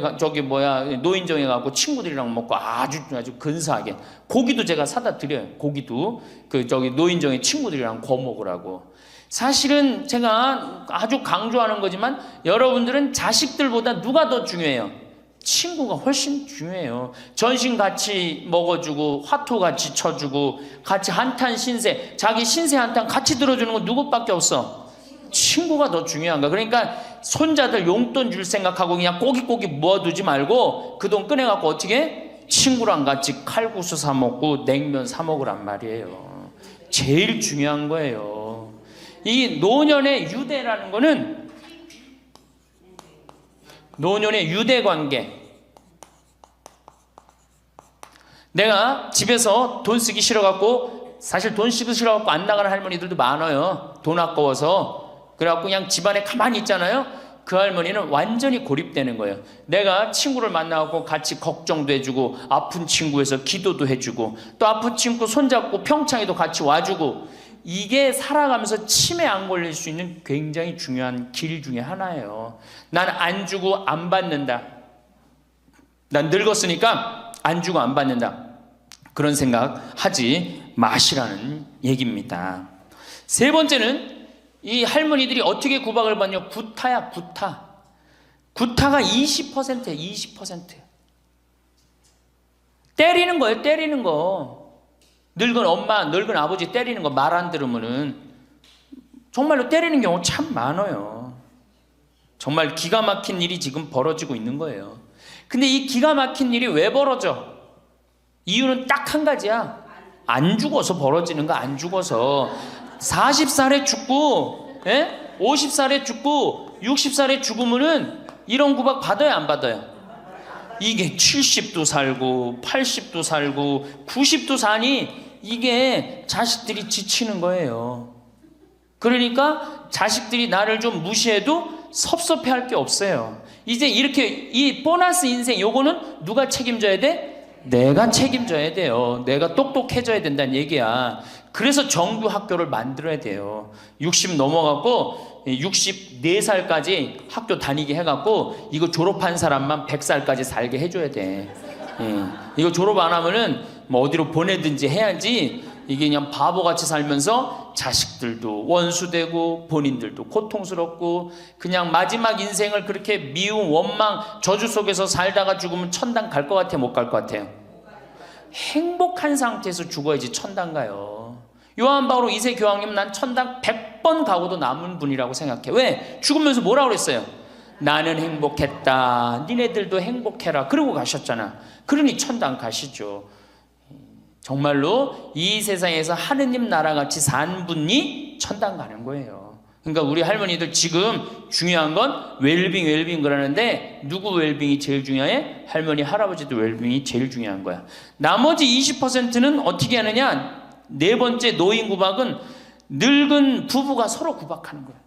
노인정에 가고 친구들이랑 먹고 아주 근사하게 고기도 제가 사다 드려요. 고기도 노인정에 친구들이랑 구워 먹으라고. 사실은 제가 아주 강조하는 거지만 여러분들은 자식들보다 누가 더 중요해요? 친구가 훨씬 중요해요. 전신 같이 먹어주고 화투 같이 쳐주고 같이 한탄 신세, 자기 신세 한탄 같이 들어주는 건 누구밖에 없어? 친구가 더 중요한 거야. 그러니까 손자들 용돈 줄 생각하고 그냥 꼬깃꼬깃 모아두지 말고 그 돈 꺼내갖고 어떻게? 친구랑 같이 칼국수 사 먹고 냉면 사 먹으란 말이에요. 제일 중요한 거예요. 이 노년의 유대라는 거는 노년의 유대 관계. 내가 집에서 돈 쓰기 싫어갖고, 사실 돈 쓰기 싫어갖고 안 나가는 할머니들도 많아요. 돈 아까워서. 그래갖고 그냥 집안에 가만히 있잖아요. 그 할머니는 완전히 고립되는 거예요. 내가 친구를 만나고 같이 걱정도 해주고 아픈 친구에서 기도도 해주고 또 아픈 친구 손잡고 평창에도 같이 와주고, 이게 살아가면서 치매 안 걸릴 수 있는 굉장히 중요한 길 중에 하나예요. 난 안 주고 안 받는다. 난 늙었으니까 안 주고 안 받는다. 그런 생각 하지 마시라는 얘기입니다. 세 번째는 이 할머니들이 어떻게 구박을 받냐? 구타야, 구타. 구타가 20%예요, 20%. 때리는 거예요, 때리는 거. 늙은 엄마, 늙은 아버지 때리는 거 말 안 들으면은 정말로 때리는 경우 참 많아요. 정말 기가 막힌 일이 지금 벌어지고 있는 거예요. 근데 이 기가 막힌 일이 왜 벌어져? 이유는 딱 한 가지야. 안 죽어서 벌어지는 거. 안 죽어서 40살에 죽고 50살에 죽고 60살에 죽으면은 이런 구박 받아요, 안 받아요? 이게 70도 살고 80도 살고 90도 사니 이게 자식들이 지치는 거예요. 그러니까 자식들이 나를 좀 무시해도 섭섭해할 게 없어요. 이제 이렇게 이 보너스 인생 요거는 누가 책임져야 돼? 내가 책임져야 돼요. 내가 똑똑해져야 된다는 얘기야. 그래서 정규 학교를 만들어야 돼요. 60 넘어갖고 64살까지 학교 다니게 해갖고 이거 졸업한 사람만 100살까지 살게 해줘야 돼. 이거 졸업 안 하면은 뭐 어디로 보내든지 해야지. 이게 그냥 바보같이 살면서 자식들도 원수되고 본인들도 고통스럽고 그냥 마지막 인생을 그렇게 미움, 원망, 저주 속에서 살다가 죽으면 천당 갈 것 같아요? 못 갈 것 같아요? 행복한 상태에서 죽어야지 천당 가요. 요한 바오로 2세 교황님 난 천당 100번 가고도 남은 분이라고 생각해. 왜? 죽으면서 뭐라고 그랬어요? 나는 행복했다. 니네들도 행복해라. 그러고 가셨잖아. 그러니 천당 가시죠. 정말로 이 세상에서 하느님 나라같이 산 분이 천당 가는 거예요. 그러니까 우리 할머니들 지금 중요한 건 웰빙 그러는데 누구 웰빙이 제일 중요해? 할머니 할아버지도 웰빙이 제일 중요한 거야. 나머지 20%는 어떻게 하느냐? 네 번째 노인 구박은 늙은 부부가 서로 구박하는 거야.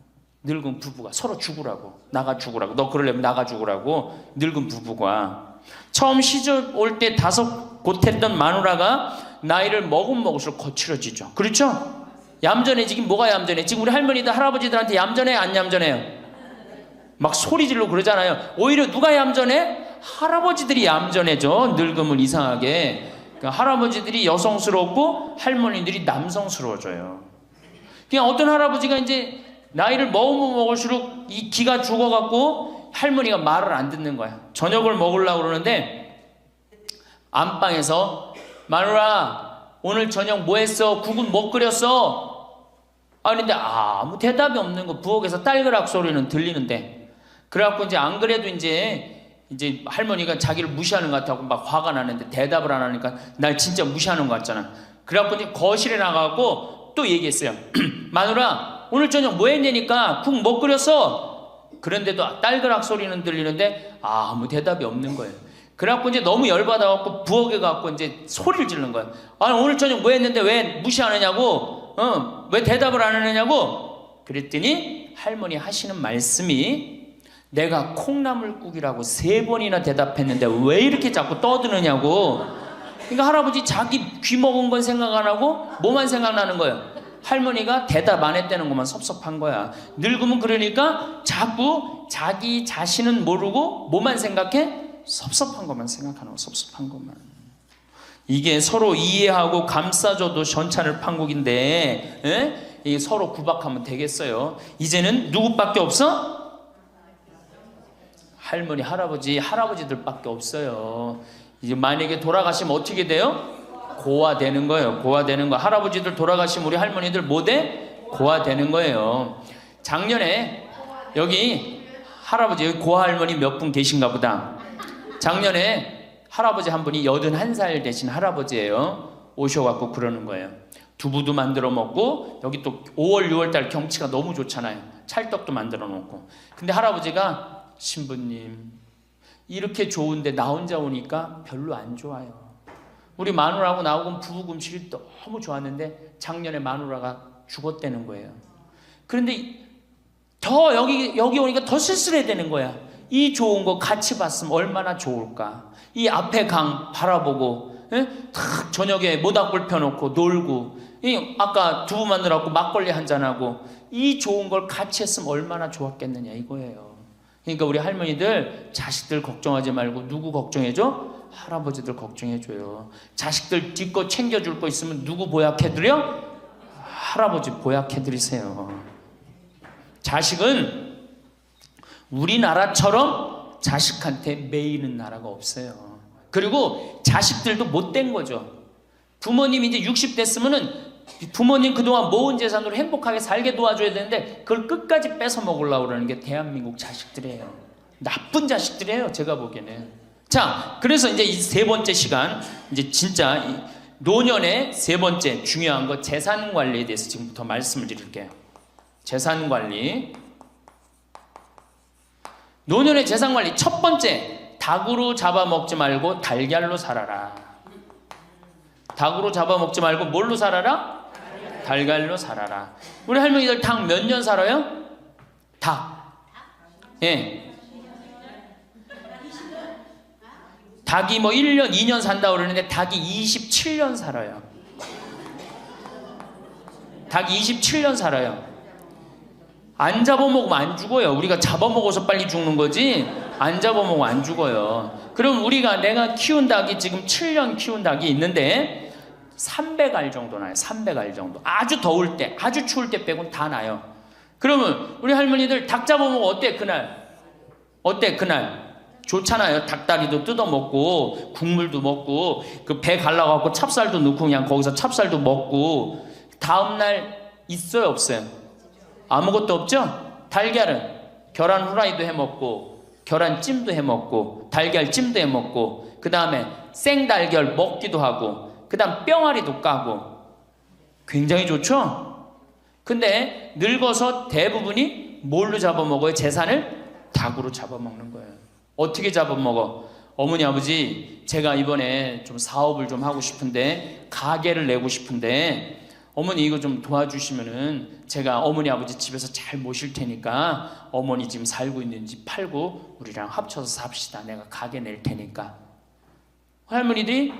늙은 부부가 서로 죽으라고, 나가 죽으라고, 너 그러려면 나가 죽으라고. 늙은 부부가 처음 시집 올 때 다소 곧했던 마누라가 나이를 먹으면 먹을수록 거칠어지죠. 그렇죠? 얌전해지긴 뭐가 얌전해? 지금 우리 할머니들 할아버지들한테 얌전해 안 얌전해요? 막 소리 지르고 그러잖아요. 오히려 누가 얌전해? 할아버지들이 얌전해져. 늙으면 이상하게. 그러니까 할아버지들이 여성스럽고 할머니들이 남성스러워져요. 그냥 어떤 할아버지가 이제 나이를 먹으면 먹을수록 이 기가 죽어갖고 할머니가 말을 안 듣는 거야. 저녁을 먹으려고 그러는데 안방에서 마누라 오늘 저녁 뭐 했어? 국은 뭐 끓였어? 근데 아무 대답이 없는 거. 부엌에서 딸그락 소리는 들리는데. 그래갖고 이제 안 그래도 이제 할머니가 자기를 무시하는 것 같다고 막 화가 나는데 대답을 안 하니까 날 진짜 무시하는 것 같잖아. 그래갖고 이제 거실에 나가고 또 얘기했어요. 마누라 오늘 저녁 뭐 했냐니까 국 뭐 끓였어? 그런데도 딸그락 소리는 들리는데 아무 대답이 없는 거예요. 그래갖고 이제 너무 열받아갖고 부엌에 가갖고 이제 소리를 지르는 거예요. 오늘 저녁 뭐 했는데 왜 무시하느냐고? 왜 대답을 안 하느냐고? 그랬더니 할머니 하시는 말씀이 내가 콩나물국이라고 3번이나 대답했는데 왜 이렇게 자꾸 떠드느냐고. 그러니까 할아버지 자기 귀 먹은 건 생각 안 하고 뭐만 생각나는 거예요? 할머니가 대답 안 했다는 것만 섭섭한 거야. 늙으면 그러니까 자꾸 자기 자신은 모르고 뭐만 생각해? 섭섭한 것만 생각하는 거. 섭섭한 것만. 이게 서로 이해하고 감싸줘도 전차를 판국인데 이게 서로 구박하면 되겠어요? 이제는 누구밖에 없어? 할머니 할아버지들밖에 없어요. 이제 만약에 돌아가시면 어떻게 돼요? 고아되는 거예요. 고아되는 거. 할아버지들 돌아가시면 우리 할머니들 뭐 돼? 고아되는 거예요. 작년에 여기 할아버지 여기 고아할머니 몇 분 계신가 보다. 작년에 할아버지 한 분이 81살 되신 할아버지예요. 오셔갖고 그러는 거예요. 두부도 만들어 먹고 여기 또 5월 6월달 경치가 너무 좋잖아요. 찰떡도 만들어 놓고. 근데 할아버지가 신부님 이렇게 좋은데 나 혼자 오니까 별로 안 좋아요. 우리 마누라하고 나하고 부부 음식이 너무 좋았는데 작년에 마누라가 죽었다는 거예요. 그런데 더 여기 오니까 더 쓸쓸해 되는 거야. 이 좋은 거 같이 봤으면 얼마나 좋을까. 이 앞에 강 바라보고 탁 저녁에 모닥불 펴놓고 놀고 아까 두부 만들어갖고 막걸리 한잔하고 이 좋은 걸 같이 했으면 얼마나 좋았겠느냐 이거예요. 그러니까 우리 할머니들 자식들 걱정하지 말고 누구 걱정해줘? 할아버지들 걱정해줘요. 자식들 뒷거 챙겨줄 거 있으면 누구 보약해드려? 할아버지 보약해드리세요. 자식은 우리나라처럼 자식한테 매이는 나라가 없어요. 그리고 자식들도 못된 거죠. 부모님이 이제 60 됐으면은 부모님 그동안 모은 재산으로 행복하게 살게 도와줘야 되는데 그걸 끝까지 뺏어 먹으려고 그러는 게 대한민국 자식들이에요. 나쁜 자식들이에요. 제가 보기에는 자, 그래서 이제 이 세 번째 시간, 이제 진짜 이 노년의 세 번째 중요한 거 재산 관리에 대해서 지금부터 말씀을 드릴게요. 재산 관리. 노년의 재산 관리 첫 번째, 닭으로 잡아먹지 말고 달걀로 살아라. 닭으로 잡아먹지 말고 뭘로 살아라? 달걀로 살아라. 우리 할머니들 닭 몇 년 살아요? 닭. 예. 닭이 뭐 1년, 2년 산다고 그러는데 닭이 27년 살아요. 닭이 27년 살아요. 안 잡아먹으면 안 죽어요. 우리가 잡아먹어서 빨리 죽는 거지 안 잡아먹으면 안 죽어요. 그럼 내가 키운 닭이 지금 7년 키운 닭이 있는데 300알 정도 나요. 300알 정도. 아주 더울 때, 아주 추울 때 빼고는 다 나요. 그러면 우리 할머니들 닭 잡아먹으면 어때 그날? 어때 그날? 좋잖아요. 닭다리도 뜯어먹고 국물도 먹고 그 배 갈라갖고 찹쌀도 넣고 그냥 거기서 찹쌀도 먹고 다음날 있어요 없어요? 아무것도 없죠? 달걀은 계란 후라이도 해먹고 계란찜도 해먹고 달걀찜도 해먹고 그 다음에 생달걀 먹기도 하고 그 다음 뿅아리도 까고 굉장히 좋죠? 근데 늙어서 대부분이 뭘로 잡아먹어요? 재산을 닭으로 잡아먹는 거예요. 어떻게 잡아먹어? 어머니 아버지 제가 이번에 좀 사업을 좀 하고 싶은데 가게를 내고 싶은데 어머니 이거 좀 도와주시면은 제가 어머니 아버지 집에서 잘 모실 테니까 어머니 지금 살고 있는 집 팔고 우리랑 합쳐서 삽시다. 내가 가게 낼 테니까. 할머니들이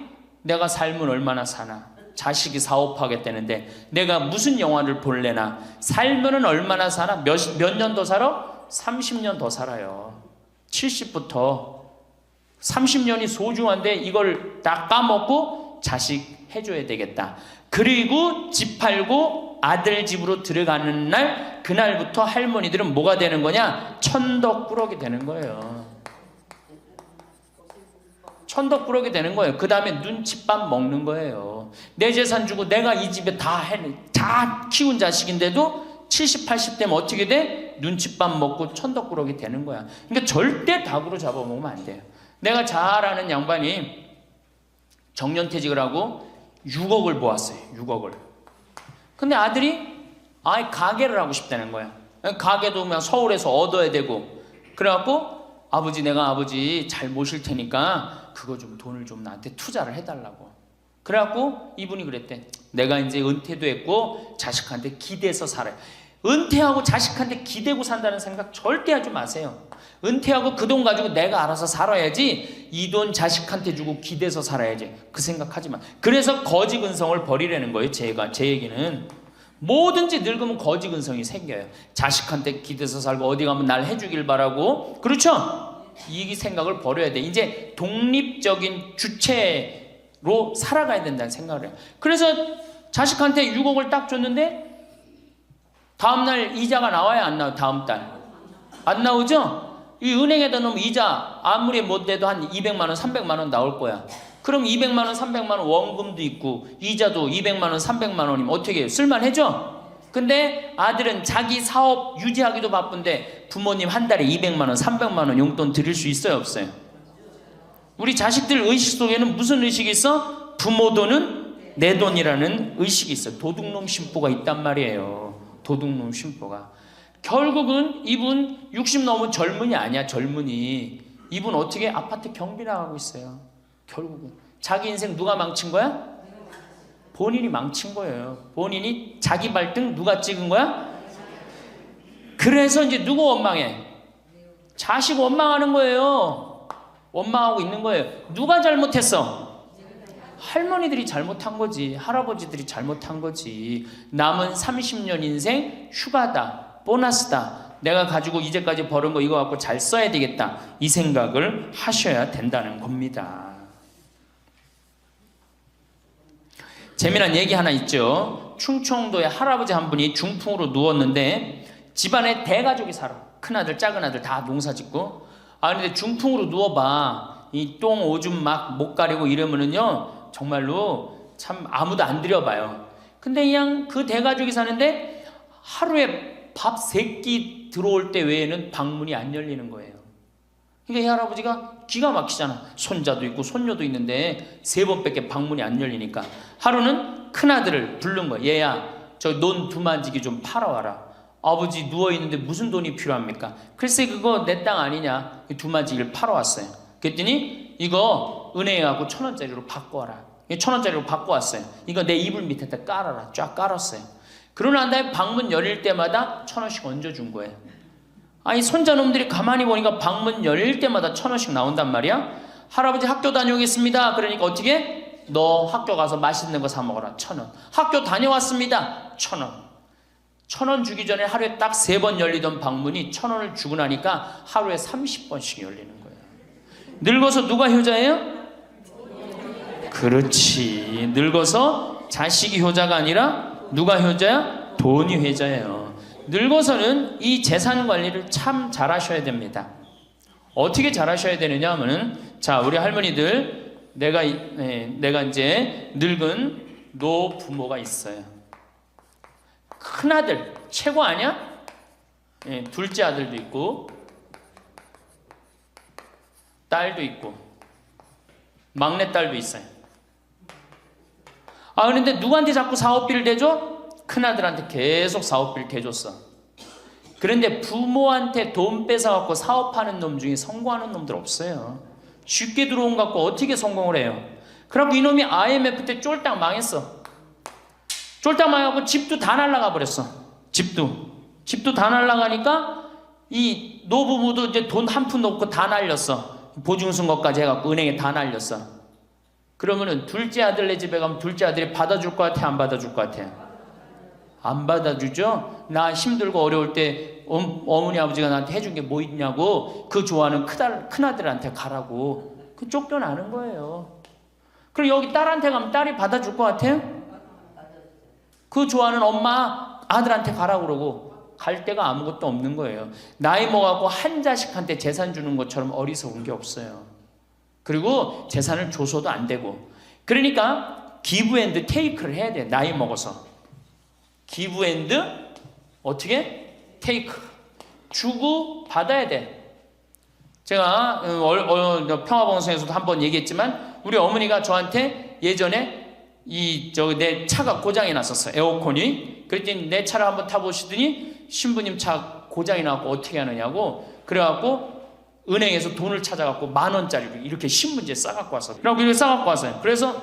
내가 살면 얼마나 사나? 자식이 사업하겠다는데 내가 무슨 영화를 볼래나? 살면은 얼마나 사나? 몇 년 더 살아? 30년 더 살아요. 70부터 30년이 소중한데 이걸 다 까먹고 자식 해줘야 되겠다. 그리고 집 팔고 아들 집으로 들어가는 날 그날부터 할머니들은 뭐가 되는 거냐? 천덕꾸러기 되는 거예요. 천덕꾸러기 되는 거예요. 그 다음에 눈칫밥 먹는 거예요. 내 재산 주고 내가 이 집에 다 키운 자식인데도 70, 80 되면 어떻게 돼? 눈칫밥 먹고 천덕꾸러기 되는 거야. 그러니까 절대 닭으로 잡아먹으면 안 돼요. 내가 잘 아는 양반이 정년퇴직을 하고 6억을 모았어요. 6억을. 근데 아들이 가게를 하고 싶다는 거야. 가게도 그냥 서울에서 얻어야 되고. 그래갖고 내가 아버지 잘 모실 테니까 그거 좀 돈을 좀 나한테 투자를 해달라고. 그래갖고 이분이 그랬대. 내가 이제 은퇴도 했고 자식한테 기대서 살아요. 은퇴하고 자식한테 기대고 산다는 생각 절대 하지 마세요. 은퇴하고 그 돈 가지고 내가 알아서 살아야지 이 돈 자식한테 주고 기대서 살아야지 그 생각하지 마. 그래서 거지 근성을 버리라는 거예요. 제 얘기는 뭐든지 늙으면 거지 근성이 생겨요. 자식한테 기대서 살고 어디 가면 날 해주길 바라고. 그렇죠? 이 생각을 버려야 돼. 이제 독립적인 주체로 살아가야 된다는 생각을 해요. 그래서 자식한테 6억을 딱 줬는데 다음날 이자가 나와야 안 나와요? 다음 달 안 나오죠? 이 은행에다 놓으면 이자 아무리 못 돼도 한 200만 원 300만 원 나올 거야. 그럼 200만 원 300만 원 원금도 있고 이자도 200만 원 300만 원이면 어떻게 해요? 쓸만해죠? 근데 아들은 자기 사업 유지하기도 바쁜데 부모님 한 달에 200만 원 300만 원 용돈 드릴 수 있어요 없어요? 우리 자식들 의식 속에는 무슨 의식이 있어? 부모 돈은 내 돈이라는 의식이 있어요. 도둑놈 심보가 있단 말이에요. 도둑놈 심보가. 결국은 이분 60 넘은 젊은이 아니야. 젊은이. 이분 어떻게 아파트 경비 나가고 있어요. 결국은 자기 인생 누가 망친 거야? 본인이 망친 거예요. 본인이 자기 발등 누가 찍은 거야? 그래서 이제 누구 원망해? 자식 원망하는 거예요. 원망하고 있는 거예요. 누가 잘못했어? 할머니들이 잘못한 거지. 할아버지들이 잘못한 거지. 남은 30년 인생 휴가다. 보너스다. 내가 가지고 이제까지 벌은 거 이거 갖고 잘 써야 되겠다. 이 생각을 하셔야 된다는 겁니다. 재미난 얘기 하나 있죠. 충청도에 할아버지 한 분이 중풍으로 누웠는데 집안에 대가족이 살아. 큰아들 작은아들 다 농사 짓고. 근데 중풍으로 누워봐. 이 똥 오줌 막 못 가리고 이러면은요 정말로 참 아무도 안 들여봐요. 근데 그냥 그 대가족이 사는데 하루에 밥 3끼 들어올 때 외에는 방문이 안 열리는 거예요. 그러니까 이 할아버지가 기가 막히잖아. 손자도 있고 손녀도 있는데 3번밖에 방문이 안 열리니까 하루는 큰아들을 부른 거야. 얘야, 저 논 두만지기 좀 팔아와라. 아버지 누워있는데 무슨 돈이 필요합니까? 글쎄 그거 내 땅 아니냐. 두만지기를 팔아왔어요. 그랬더니 이거 은행에 가고 1,000원짜리로 바꿔와라. 1,000원짜리로 바꿔왔어요. 이거 내 이불 밑에다 깔아라. 쫙 깔았어요. 그러고 난 다음에 방문 열릴 때마다 1,000원씩 얹어준 거예요. 아니 손자놈들이 가만히 보니까 방문 열릴 때마다 1,000원씩 나온단 말이야. 할아버지 학교 다녀오겠습니다. 그러니까 어떻게? 너 학교 가서 맛있는 거 사 먹어라. 1,000원. 학교 다녀왔습니다. 1,000원. 1,000원 주기 전에 하루에 딱 3번 열리던 방문이 1,000원을 주고 나니까 하루에 30번씩 열리는 거예요. 늙어서 누가 효자예요? 그렇지. 늙어서 자식이 효자가 아니라 누가 효자야? 돈이 효자예요. 늙어서는 이 재산 관리를 참 잘하셔야 됩니다. 어떻게 잘하셔야 되느냐 하면은, 자, 우리 할머니들, 내가 이제 늙은 노부모가 있어요. 큰아들 최고 아니야? 둘째 아들도 있고 딸도 있고 막내딸도 있어요. 아, 그런데 누구한테 자꾸 사업비를 대줘? 큰아들한테 계속 사업비를 대줬어. 그런데 부모한테 돈 뺏어갖고 사업하는 놈 중에 성공하는 놈들 없어요. 쉽게 들어온 것 갖고 어떻게 성공을 해요? 그래갖고 이놈이 IMF 때 쫄딱 망했어. 쫄딱 망해갖고 집도 다 날라가 버렸어. 집도 다 날라가니까 이 노부모도 이제 돈 한 푼 없고 다 날렸어. 보증승 것까지 해갖고 은행에 다 날렸어. 그러면은 둘째 아들네 집에 가면 둘째 아들이 받아줄 것 같아, 안 받아줄 것 같아? 안 받아주죠? 나 힘들고 어려울 때 어머니 아버지가 나한테 해준 게 뭐 있냐고 그 좋아하는 큰아들한테 가라고 그 쫓겨나는 거예요. 그럼 여기 딸한테 가면 딸이 받아줄 것 같아요? 그 좋아하는 엄마 아들한테 가라고 그러고 갈 데가 아무것도 없는 거예요. 나이 먹어갖고 한 자식한테 재산 주는 것처럼 어리석은 게 없어요. 그리고 재산을 줘서도 안 되고. 그러니까 기브 앤드 테이크를 해야 돼. 나이 먹어서 기브 앤드 어떻게? 테이크. 주고 받아야 돼. 제가 평화방송에서도 한번 얘기했지만 우리 어머니가 저한테 예전에 내 차가 고장이 났었어요. 에어컨이. 그랬더니 내 차를 한번 타보시더니 신부님 차 고장이 나고 어떻게 하느냐고 그래갖고 은행에서 돈을 찾아갖고 10,000원짜리를 이렇게 신문지에 싸갖고 왔어요. 그래갖고 이렇게 싸갖고 왔어요. 그래서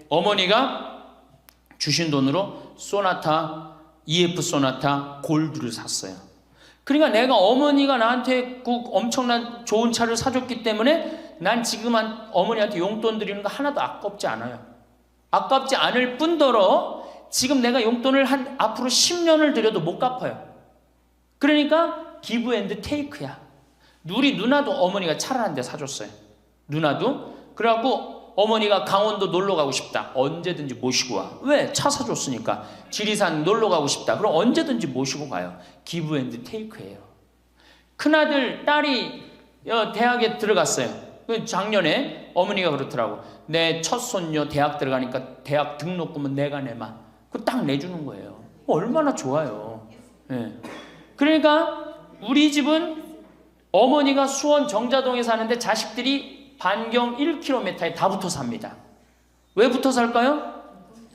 어머니가 주신 돈으로 소나타, EF 소나타 골드를 샀어요. 그러니까 내가 어머니가 나한테 그 엄청난 좋은 차를 사줬기 때문에 난 지금 어머니한테 용돈 드리는 거 하나도 아깝지 않아요. 아깝지 않을 뿐더러 지금 내가 용돈을 앞으로 10년을 드려도 못 갚아요. 그러니까 기브 앤드 테이크야. 우리 누나도 어머니가 차를 한 대 사줬어요. 누나도. 그래갖고 어머니가 강원도 놀러 가고 싶다. 언제든지 모시고 와. 왜? 차 사줬으니까. 지리산 놀러 가고 싶다. 그럼 언제든지 모시고 가요. 기브 앤드 테이크예요. 큰아들, 딸이 대학에 들어갔어요. 작년에 어머니가 그렇더라고. 내 첫 손녀 대학 들어가니까 대학 등록금은 내가 내마. 그거 딱 내주는 거예요. 얼마나 좋아요. 네. 그러니까 우리 집은 어머니가 수원 정자동에 사는데 자식들이 반경 1km에 다 붙어 삽니다. 왜 붙어 살까요?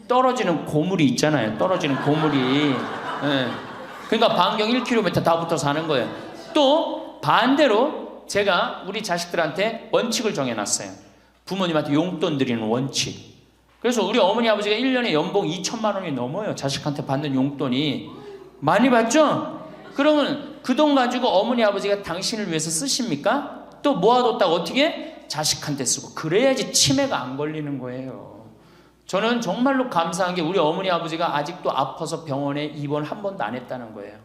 떨어지는 고물이 있잖아요. 떨어지는 고물이. 네. 그러니까 반경 1km 다 붙어 사는 거예요. 또 반대로 제가 우리 자식들한테 원칙을 정해놨어요. 부모님한테 용돈 드리는 원칙. 그래서 우리 어머니 아버지가 1년에 연봉 2,000만 원이 넘어요. 자식한테 받는 용돈이. 많이 받죠? 그러면 그 돈 가지고 어머니 아버지가 당신을 위해서 쓰십니까? 또 모아뒀다가 어떻게? 자식한테 쓰고. 그래야지 치매가 안 걸리는 거예요. 저는 정말로 감사한 게 우리 어머니 아버지가 아직도 아파서 병원에 입원 한 번도 안 했다는 거예요.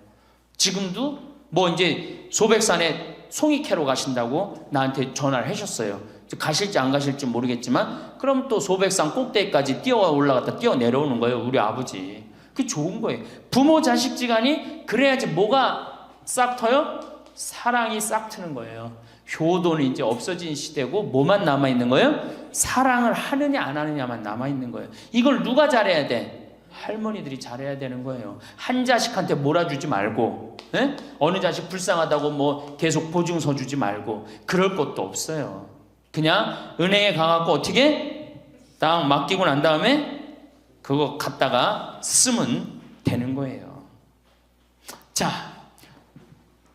지금도 뭐 이제 소백산에 송이 캐러 가신다고 나한테 전화를 하셨어요. 가실지 안 가실지 모르겠지만 그럼 또 소백산 꼭대기까지 뛰어 올라갔다 뛰어 내려오는 거예요. 우리 아버지. 그게 좋은 거예요. 부모 자식 지간이 그래야지 뭐가 싹 터요? 사랑이 싹 트는 거예요. 효도는 이제 없어진 시대고 뭐만 남아있는 거예요? 사랑을 하느냐 안 하느냐만 남아있는 거예요. 이걸 누가 잘해야 돼? 할머니들이 잘해야 되는 거예요. 한 자식한테 몰아주지 말고 예? 어느 자식 불쌍하다고 뭐 계속 보증서 주지 말고 그럴 것도 없어요. 그냥 은행에 가갖고 어떻게 딱 맡기고 난 다음에 그거 갖다가 쓰면 되는 거예요. 자,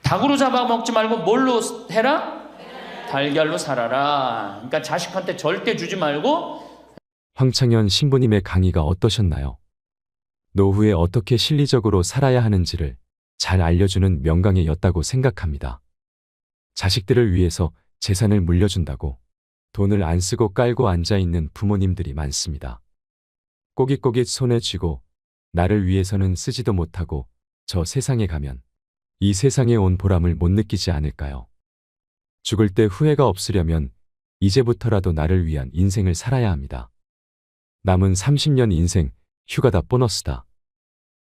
닭으로 잡아먹지 말고 뭘로 해라? 달걀로 살아라. 그러니까 자식한테 절대 주지 말고. 황창현 신부님의 강의가 어떠셨나요? 노후에 어떻게 실리적으로 살아야 하는지를 잘 알려주는 명강의였다고 생각합니다. 자식들을 위해서 재산을 물려준다고 돈을 안 쓰고 깔고 앉아있는 부모님들이 많습니다. 꼬깃꼬깃 손에 쥐고 나를 위해서는 쓰지도 못하고 저 세상에 가면 이 세상에 온 보람을 못 느끼지 않을까요? 죽을 때 후회가 없으려면 이제부터라도 나를 위한 인생을 살아야 합니다. 남은 30년 인생, 휴가다 보너스다.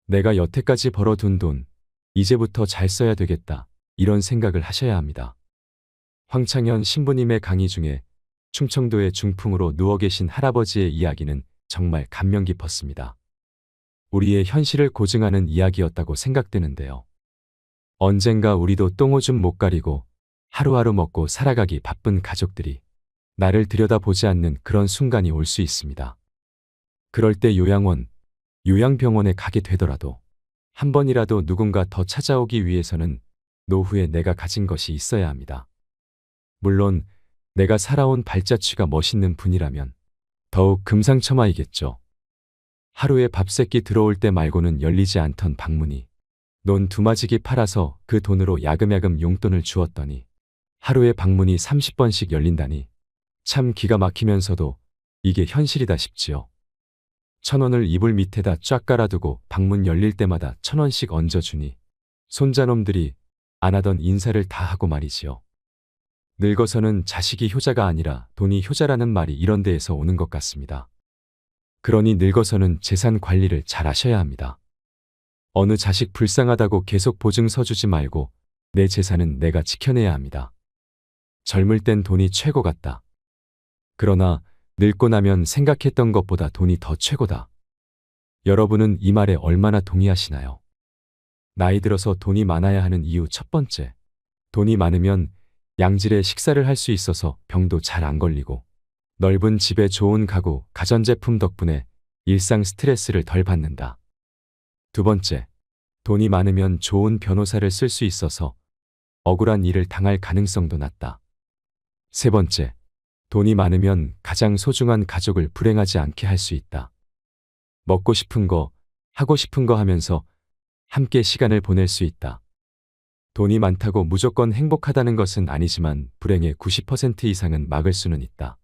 내가 여태까지 벌어둔 돈, 이제부터 잘 써야 되겠다. 이런 생각을 하셔야 합니다. 황창현 신부님의 강의 중에 충청도의 중풍으로 누워 계신 할아버지의 이야기는 정말 감명 깊었습니다. 우리의 현실을 고증하는 이야기였다고 생각되는데요. 언젠가 우리도 똥오줌 못 가리고 하루하루 먹고 살아가기 바쁜 가족들이 나를 들여다보지 않는 그런 순간이 올 수 있습니다. 그럴 때 요양원, 요양병원에 가게 되더라도 한 번이라도 누군가 더 찾아오기 위해서는 노후에 내가 가진 것이 있어야 합니다. 물론 내가 살아온 발자취가 멋있는 분이라면 더욱 금상첨화이겠죠. 하루에 밥 세끼 들어올 때 말고는 열리지 않던 방문이 논 두마지기 팔아서 그 돈으로 야금야금 용돈을 주었더니 하루에 방문이 30번씩 열린다니 참 기가 막히면서도 이게 현실이다 싶지요. 1,000원을 이불 밑에다 쫙 깔아두고 방문 열릴 때마다 1,000원씩 얹어주니 손자놈들이 안 하던 인사를 다 하고 말이지요. 늙어서는 자식이 효자가 아니라 돈이 효자라는 말이 이런 데에서 오는 것 같습니다. 그러니 늙어서는 재산 관리를 잘 하셔야 합니다. 어느 자식 불쌍하다고 계속 보증서 주지 말고 내 재산은 내가 지켜내야 합니다. 젊을 땐 돈이 최고 같다. 그러나 늙고 나면 생각했던 것보다 돈이 더 최고다. 여러분은 이 말에 얼마나 동의하시나요? 나이 들어서 돈이 많아야 하는 이유 첫 번째, 돈이 많으면 양질의 식사를 할 수 있어서 병도 잘 안 걸리고 넓은 집에 좋은 가구, 가전제품 덕분에 일상 스트레스를 덜 받는다. 두 번째, 돈이 많으면 좋은 변호사를 쓸 수 있어서 억울한 일을 당할 가능성도 낮다. 세 번째, 돈이 많으면 가장 소중한 가족을 불행하지 않게 할 수 있다. 먹고 싶은 거, 하고 싶은 거 하면서 함께 시간을 보낼 수 있다. 돈이 많다고 무조건 행복하다는 것은 아니지만 불행의 90% 이상은 막을 수는 있다.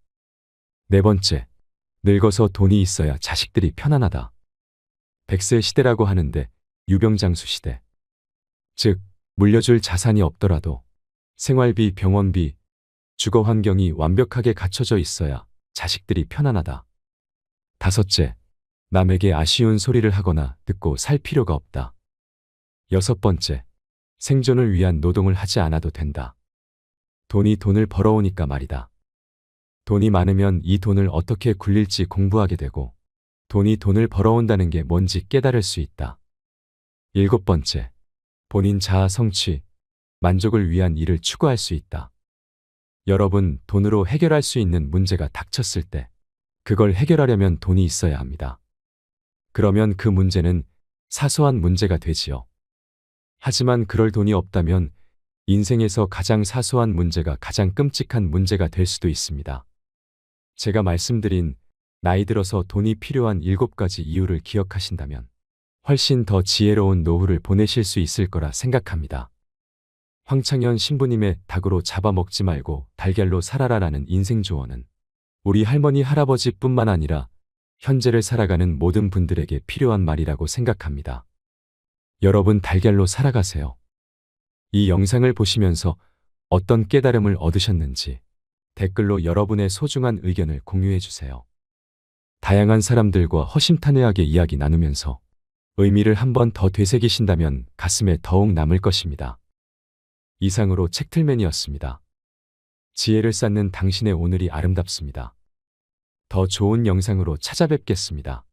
네 번째, 늙어서 돈이 있어야 자식들이 편안하다. 100세 시대라고 하는데 유병장수 시대. 즉, 물려줄 자산이 없더라도 생활비, 병원비, 주거 환경이 완벽하게 갖춰져 있어야 자식들이 편안하다. 다섯째, 남에게 아쉬운 소리를 하거나 듣고 살 필요가 없다. 여섯 번째, 생존을 위한 노동을 하지 않아도 된다. 돈이 돈을 벌어오니까 말이다. 돈이 많으면 이 돈을 어떻게 굴릴지 공부하게 되고 돈이 돈을 벌어온다는 게 뭔지 깨달을 수 있다. 일곱 번째, 본인 자아 성취, 만족을 위한 일을 추구할 수 있다. 여러분, 돈으로 해결할 수 있는 문제가 닥쳤을 때 그걸 해결하려면 돈이 있어야 합니다. 그러면 그 문제는 사소한 문제가 되지요. 하지만 그럴 돈이 없다면 인생에서 가장 사소한 문제가 가장 끔찍한 문제가 될 수도 있습니다. 제가 말씀드린 나이 들어서 돈이 필요한 7가지 이유를 기억하신다면 훨씬 더 지혜로운 노후를 보내실 수 있을 거라 생각합니다. 황창현 신부님의 닭으로 잡아먹지 말고 달걀로 살아라라는 인생 조언은 우리 할머니 할아버지뿐만 아니라 현재를 살아가는 모든 분들에게 필요한 말이라고 생각합니다. 여러분, 달걀로 살아가세요. 이 영상을 보시면서 어떤 깨달음을 얻으셨는지 댓글로 여러분의 소중한 의견을 공유해 주세요. 다양한 사람들과 허심탄회하게 이야기 나누면서 의미를 한 번 더 되새기신다면 가슴에 더욱 남을 것입니다. 이상으로 책틀맨이었습니다. 지혜를 쌓는 당신의 오늘이 아름답습니다. 더 좋은 영상으로 찾아뵙겠습니다.